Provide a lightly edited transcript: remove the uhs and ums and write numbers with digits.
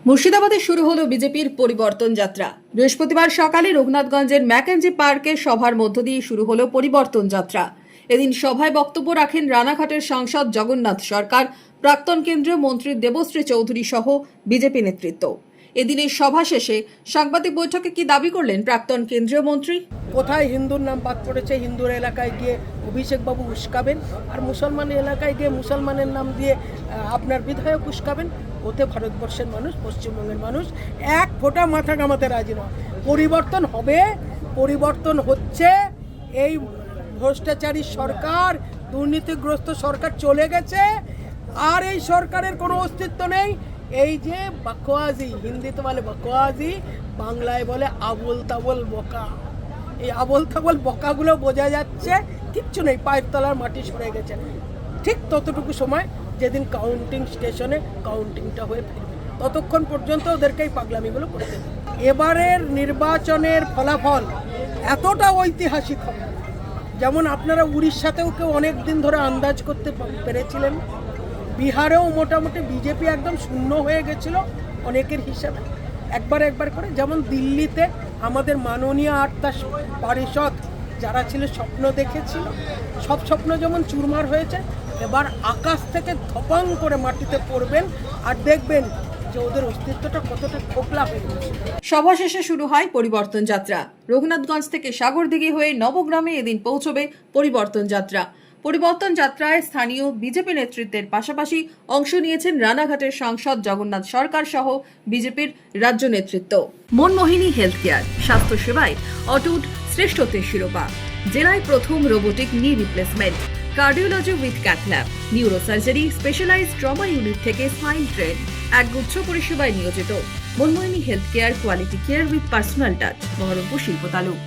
মুর্শিদাবাদে শুরু হলো বিজেপির পরিবর্তন যাত্রা। বৃহস্পতিবার সকালে রঘুনাথগঞ্জের ম্যাকেঞ্জি পার্কে সভার মধ্য দিয়ে শুরু হলো পরিবর্তন যাত্রা। এদিন সভায় বক্তব্য রাখেন রানাঘাটের সাংসদ জগন্নাথ সরকার, প্রাক্তন কেন্দ্রীয় মন্ত্রী দেবশ্রী চৌধুরী সহ বিজেপি নেতৃত্ব। এদিনের সভা শেষে সাংবাদিক বৈঠকে কি দাবি করলেন প্রাক্তন কেন্দ্রীয় মন্ত্রী? কোথায় হিন্দুর নাম বাদ পড়েছে, হিন্দুর এলাকায় গিয়ে অভিষেক বাবু উস্কাবেন, আর মুসলমানের এলাকায় গিয়ে মুসলমানের নাম দিয়ে আপনার বিধায়ক উস্কাবেন। ওতে ভারতবর্ষের মানুষ, পশ্চিমবঙ্গের মানুষ এক ফোঁটা মাথা ঘামাতে রাজি নয়। পরিবর্তন হবে, পরিবর্তন হচ্ছে। এই ভ্রষ্টাচারী সরকার, দুর্নীতিগ্রস্ত সরকার চলে গেছে, আর এই সরকারের কোনো অস্তিত্ব নেই। এই যে বকওয়াজি, হিন্দিতে বলে বকওয়াজি, বাংলায় বলে আবোল তাবোল বকা। এই আবোল তাবোল বকাগুলো বোঝা যাচ্ছে কিচ্ছু নেই, পায়ের তলার মাটি সরে গেছে। ঠিক ততটুকু সময় যেদিন কাউন্টিং স্টেশনে কাউন্টিংটা হয়ে ফিরবে, ততক্ষণ পর্যন্ত ওদেরকে এই পাগলামিগুলো করতে হবে। এবারের নির্বাচনের ফলাফল এতটা ঐতিহাসিক হবে, যেমন আপনারা উড়িষ্যাতেও কেউ অনেক দিন ধরে আন্দাজ করতে পেরেছিলেন। বিহারেও মোটামুটি বিজেপি একদম শূন্য হয়ে গেছিল অনেকের হিসাবে, একবার করে। যেমন দিল্লিতে আমাদের মাননীয় আত্মা পরিষদ যারা ছিল, স্বপ্ন দেখেছিল, সব স্বপ্ন যেমন চুরমার হয়েছে। এবার আকাশ থেকে ধপাং করে মাটিতে পড়বেন আর দেখবেন যে ওদের অস্তিত্বটা কতটা খোকলা হয়ে গেছে। সভা শেষে শুরু হয় পরিবর্তন যাত্রা। রঘুনাথগঞ্জ থেকে সাগরদিঘি হয়ে নবগ্রামে এদিন পৌঁছবে পরিবর্তন যাত্রা। পরিবর্তন যাত্রায় স্থানীয় বিজেপি নেতৃত্বের পাশাপাশি অংশ নিয়েছেন রানাঘাটের সাংসদ জগন্নাথ সরকার সহ বিজেপির রাজ্য নেতৃত্ব। মনমোহিনী হেলথ কেয়ার, স্বাস্থ্য সেবায় অটুট শ্রেষ্ঠত্বের শিরোপা। জেলায় প্রথম robotic knee replacement, cardiology with cath lab, neurosurgery, specialised trauma unit থেকে স্পাইন ট্রেন, একগুচ্ছ পরিষেবায় নিয়োজিত। Manmohini health care, quality care with personal touch, Baharampur শিল্প তালুক।